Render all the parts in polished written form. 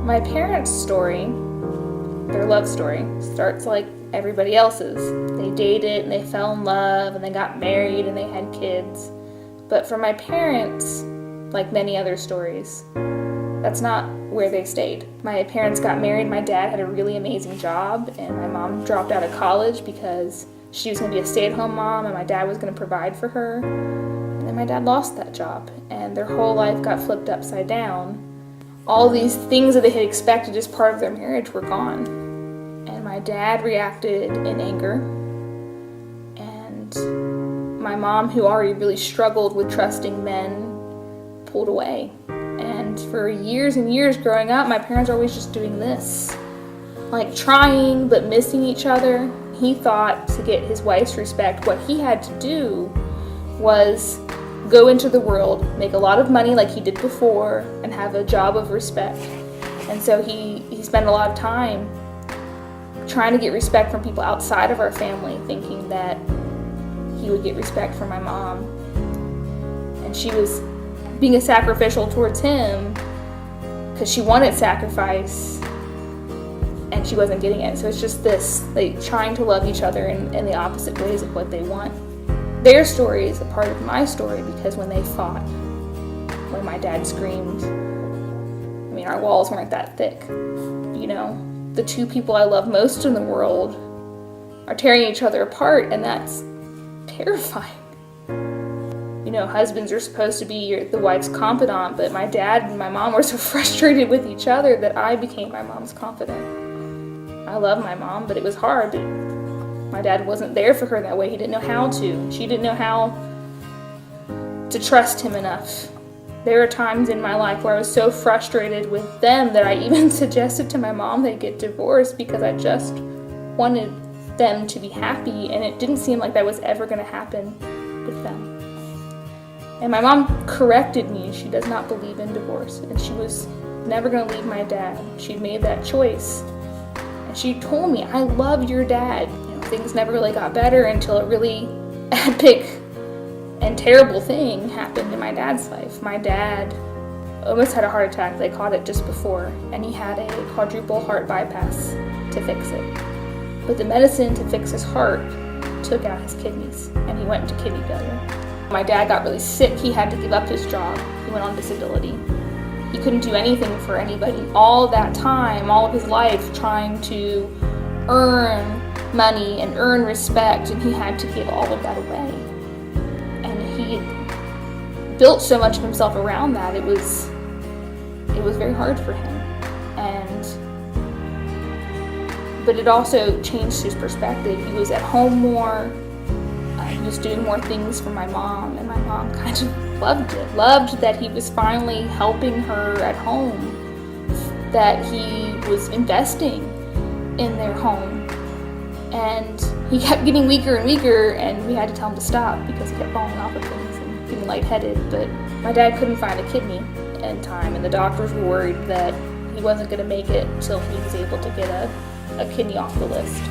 My parents' story, their love story, starts like everybody else's. They dated and they fell in love and they got married and they had kids. But for my parents, like many other stories, that's not where they stayed. My parents got married, my dad had a really amazing job, and my mom dropped out of college because she was going to be a stay-at-home mom and my dad was going to provide for her. And then my dad lost that job and their whole life got flipped upside down. All these things that they had expected as part of their marriage were gone. And my dad reacted in anger. And my mom, who already really struggled with trusting men, pulled away. And for years and years growing up, my parents were always just doing this. Like trying but missing each other. He thought to get his wife's respect, what he had to do was go into the world, make a lot of money like he did before, and have a job of respect. And so he spent a lot of time trying to get respect from people outside of our family, thinking that he would get respect from my mom. And she was being sacrificial towards him because she wanted sacrifice and she wasn't getting it. So it's just this, like, trying to love each other in the opposite ways of what they want. Their story is a part of my story because when they fought, when my dad screamed, I mean, our walls weren't that thick. You know, the two people I love most in the world are tearing each other apart, and that's terrifying. You know, husbands are supposed to be the wife's confidant, but my dad and my mom were so frustrated with each other that I became my mom's confidant. I love my mom, but it was hard. My dad wasn't there for her that way. He didn't know how to. She didn't know how to trust him enough. There were times in my life where I was so frustrated with them that I even suggested to my mom they get divorced because I just wanted them to be happy, and it didn't seem like that was ever going to happen with them. And my mom corrected me. She does not believe in divorce, and she was never going to leave my dad. She'd made that choice. And she told me, I love your dad. Things never really got better until a really epic and terrible thing happened in my dad's life. My dad almost had a heart attack. They caught it just before, and he had a quadruple heart bypass to fix it. But the medicine to fix his heart took out his kidneys, and he went into kidney failure. My dad got really sick. He had to give up his job. He went on disability. He couldn't do anything for anybody. All that time, all of his life, trying to earn money and earn respect, and he had to give all of that away. And he built so much of himself around that. It was very hard for him. But it also changed his perspective. He was at home more. He was doing more things for my mom, and my mom kind of loved it. Loved that he was finally helping her at home, that he was investing in their home. And he kept getting weaker and weaker, and we had to tell him to stop because he kept falling off of things and getting lightheaded. But my dad couldn't find a kidney in time, and the doctors were worried that he wasn't going to make it until he was able to get a kidney off the list.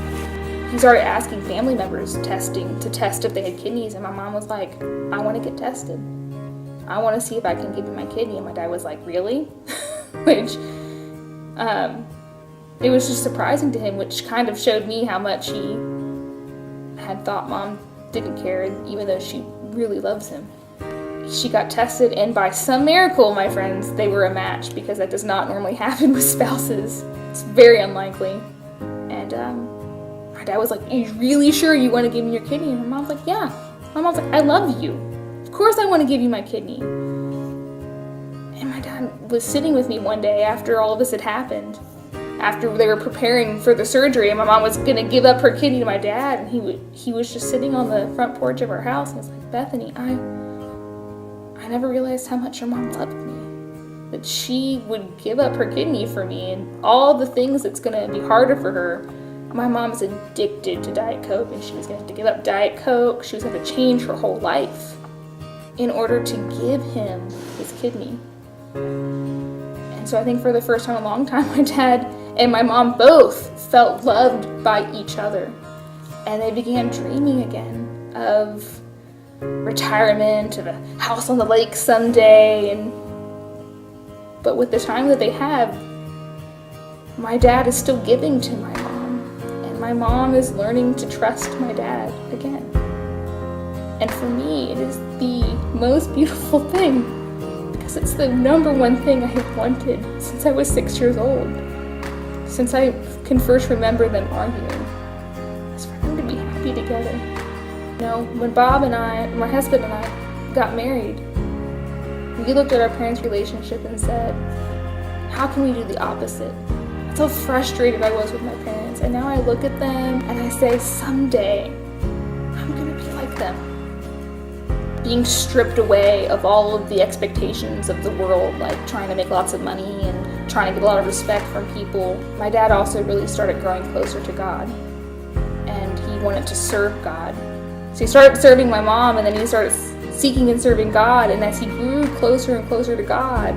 He started asking family members to test if they had kidneys, and my mom was like, I want to get tested. I want to see if I can give you my kidney. And my dad was like, really? Which, it was just surprising to him, which kind of showed me how much he had thought mom didn't care, even though she really loves him. She got tested, and by some miracle, my friends, they were a match, because that does not normally happen with spouses. It's very unlikely. And my dad was like, are you really sure you want to give me your kidney? And my mom's like, yeah. My mom's like, I love you. Of course I want to give you my kidney. And my dad was sitting with me one day after all of this had happened, after they were preparing for the surgery, and my mom was going to give up her kidney to my dad, and he was just sitting on the front porch of our house, and he was like, Bethany, I never realized how much your mom loved me, that she would give up her kidney for me, and all the things that's going to be harder for her. My mom is addicted to Diet Coke, and she was going to have to give up Diet Coke. She was going to change her whole life in order to give him his kidney. And so I think for the first time in a long time, my dad and my mom both felt loved by each other. And they began dreaming again of retirement, to the house on the lake someday. But with the time that they had, my dad is still giving to my mom, and my mom is learning to trust my dad again. And for me, it is the most beautiful thing, because it's the number one thing I have wanted since I was 6 years old, since I can first remember them arguing, is for them to be happy together. You know, when Bob and I, my husband and I, got married, we looked at our parents' relationship and said, how can we do the opposite? That's how frustrated I was with my parents. And now I look at them and I say, someday, I'm going to be like them. Being stripped away of all of the expectations of the world, like trying to make lots of money and trying to get a lot of respect from people. My dad also really started growing closer to God, and he wanted to serve God. So he started serving my mom, and then he started seeking and serving God, and as he grew closer and closer to God,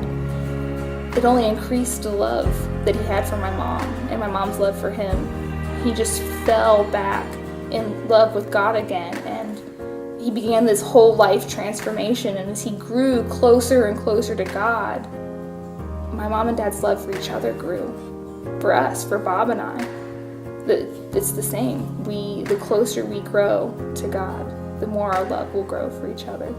it only increased the love that he had for my mom and my mom's love for him. He just fell back in love with God again, and he began this whole life transformation. And as he grew closer and closer to God, my mom and dad's love for each other grew. For us, for Bob and I, it's the same. The closer we grow to God, the more our love will grow for each other.